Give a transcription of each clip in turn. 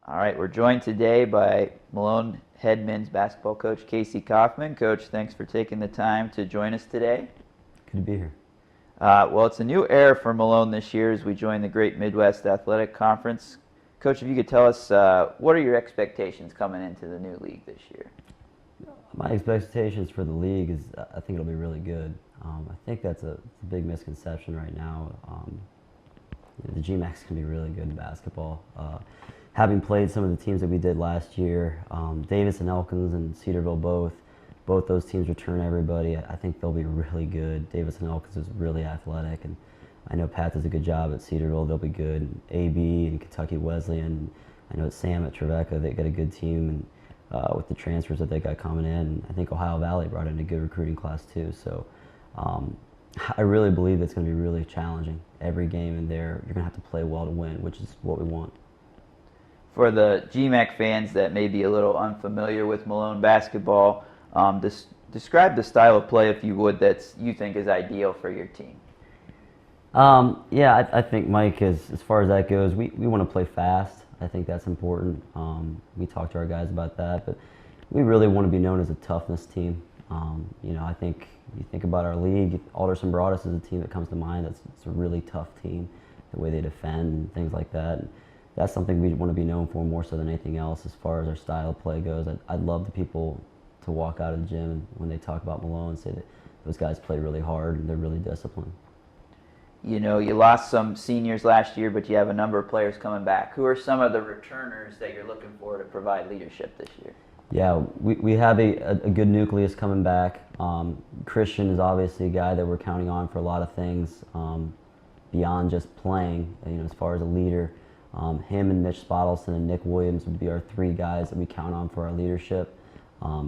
All right, we're joined today by Malone head men's basketball coach Casey Kaufman. Coach, thanks for taking the time to join us today. Good to be here. Well, it's a new era for Malone this year as we join the Great Midwest Athletic Conference. Coach, if you could tell us, what are your expectations coming into the new league this year? My expectations for the league is I think it'll be really good. I think that's a big misconception right now. The GMAC can be really good in basketball. Having played some of the teams that we did last year, Davis and Elkins and Cedarville both those teams return everybody. I think they'll be really good. Davis and Elkins is really athletic, and I know Pat does a good job at Cedarville. They'll be good. AB and Kentucky Wesleyan. I know Sam at Trevecca, they got a good team, and with the transfers that they got coming in, I think Ohio Valley brought in a good recruiting class too. So I really believe it's going to be really challenging. Every game in there, you're going to have to play well to win, which is what we want. For the GMAC fans that may be a little unfamiliar with Malone basketball, describe the style of play, if you would, that you think is ideal for your team. I think Mike is, as far as that goes, we want to play fast. I think that's important. We talk to our guys about that, but we really want to be known as a toughness team. I think you think about our league, Alderson Broadus is a team that comes to mind. It's a really tough team, the way they defend and things like that. And that's something we want to be known for more so than anything else as far as our style of play goes. I'd love the people to walk out of the gym and when they talk about Malone say that those guys play really hard and they're really disciplined. You know, you lost some seniors last year, but you have a number of players coming back. Who are some of the returners that you're looking for to provide leadership this year? Yeah, we have a good nucleus coming back. Christian is obviously a guy that we're counting on for a lot of things beyond just playing, as far as a leader. Him and Mitch Spottelson and Nick Williams would be our three guys that we count on for our leadership.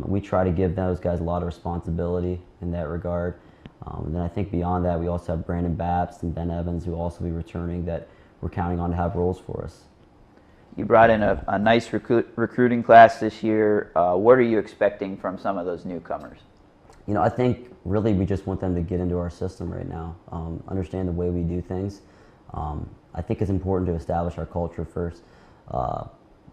We try to give those guys a lot of responsibility in that regard. And then I think beyond that, we also have Brandon Babst and Ben Evans who will also be returning that we're counting on to have roles for us. You brought in a nice recruiting class this year. What are you expecting from some of those newcomers? I think really we just want them to get into our system right now, understand the way we do things. I think it's important to establish our culture first.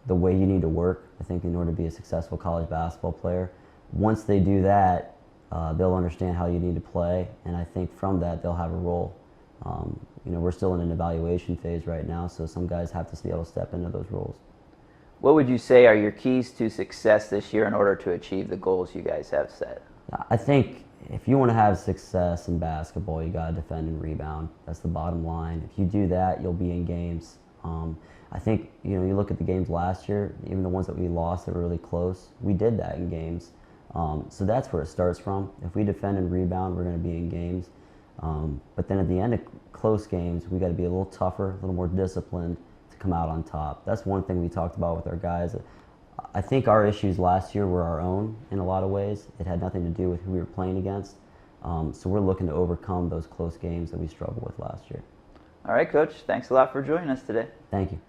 The way you need to work, I think, in order to be a successful college basketball player. Once they do that, they'll understand how you need to play, and I think from that they'll have a role. We're still in an evaluation phase right now, so some guys have to be able to step into those roles. What would you say are your keys to success this year in order to achieve the goals you guys have set? I think if you want to have success in basketball, you got to defend and rebound. That's the bottom line. If you do that, you'll be in games. I think, you look at the games last year, even the ones that we lost that were really close, we did that in games. So that's where it starts from. If we defend and rebound, we're going to be in games. But then at the end of close games, we got to be a little tougher, a little more disciplined to come out on top. That's one thing we talked about with our guys. I think our issues last year were our own in a lot of ways. It had nothing to do with who we were playing against. So we're looking to overcome those close games that we struggled with last year. All right, Coach. Thanks a lot for joining us today. Thank you.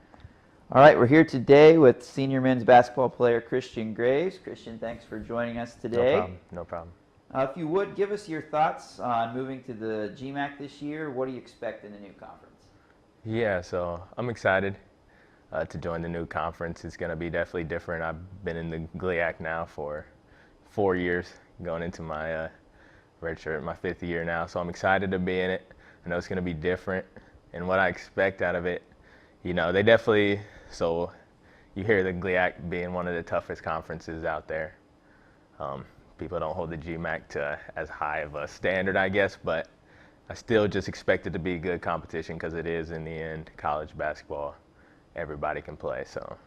All right, we're here today with senior men's basketball player Christian Graves. Christian, thanks for joining us today. No problem. If you would, give us your thoughts on moving to the GMAC this year. What do you expect in the new conference? Yeah, so I'm excited to join the new conference. It's going to be definitely different. I've been in the GLIAC now for 4 years, going into my redshirt, my 5th year now. So I'm excited to be in it. I know it's going to be different. And what I expect out of it, they definitely, so you hear the GLIAC being one of the toughest conferences out there. People don't hold the GMAC to as high of a standard, I guess, but I still just expect it to be good competition because it is, in the end, college basketball. Everybody can play, so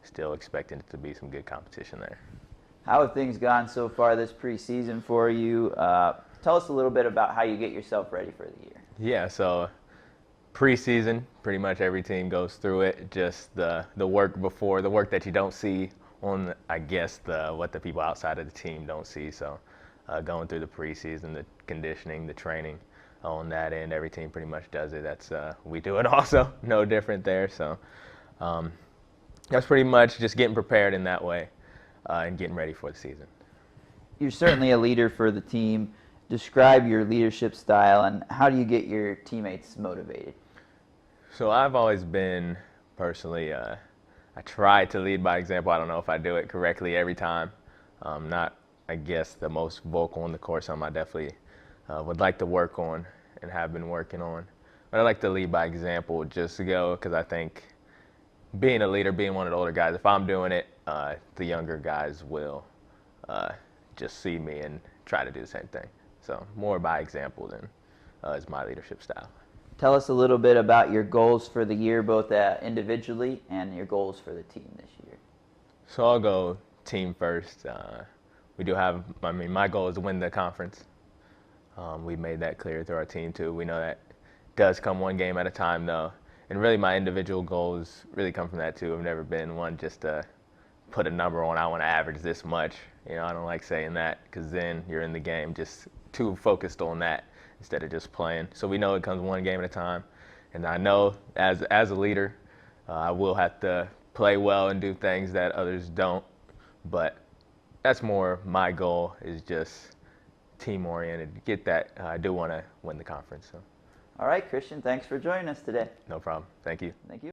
still expecting it to be some good competition there. How have things gone so far this preseason for you? Tell us a little bit about how you get yourself ready for the year. Yeah, so preseason, pretty much every team goes through it. Just the work before, the work that you don't see on, I guess, what the people outside of the team don't see. So going through the preseason, the conditioning, the training, on that end, every team pretty much does it. We do it also, no different there. So that's pretty much just getting prepared in that way and getting ready for the season. You're certainly a leader for the team. Describe your leadership style and how do you get your teammates motivated? So I've always been personally I try to lead by example. I don't know if I do it correctly every time. Not, I guess, the most vocal on the court. Something I definitely would like to work on and have been working on. But I like to lead by example just to go because I think being a leader, being one of the older guys, if I'm doing it, the younger guys will just see me and try to do the same thing. So more by example than is my leadership style. Tell us a little bit about your goals for the year, both individually and your goals for the team this year. So I'll go team first. We do have, my goal is to win the conference. We made that clear through our team too. We know that does come one game at a time though. And really my individual goals really come from that too. I've never been one just to put a number on, I want to average this much. I don't like saying that because then you're in the game just too focused on that instead of just playing. So we know it comes one game at a time. And I know as a leader, I will have to play well and do things that others don't. But that's more my goal, is just team oriented. Get that. I do want to win the conference. So. All right, Christian, thanks for joining us today. No problem. Thank you. Thank you.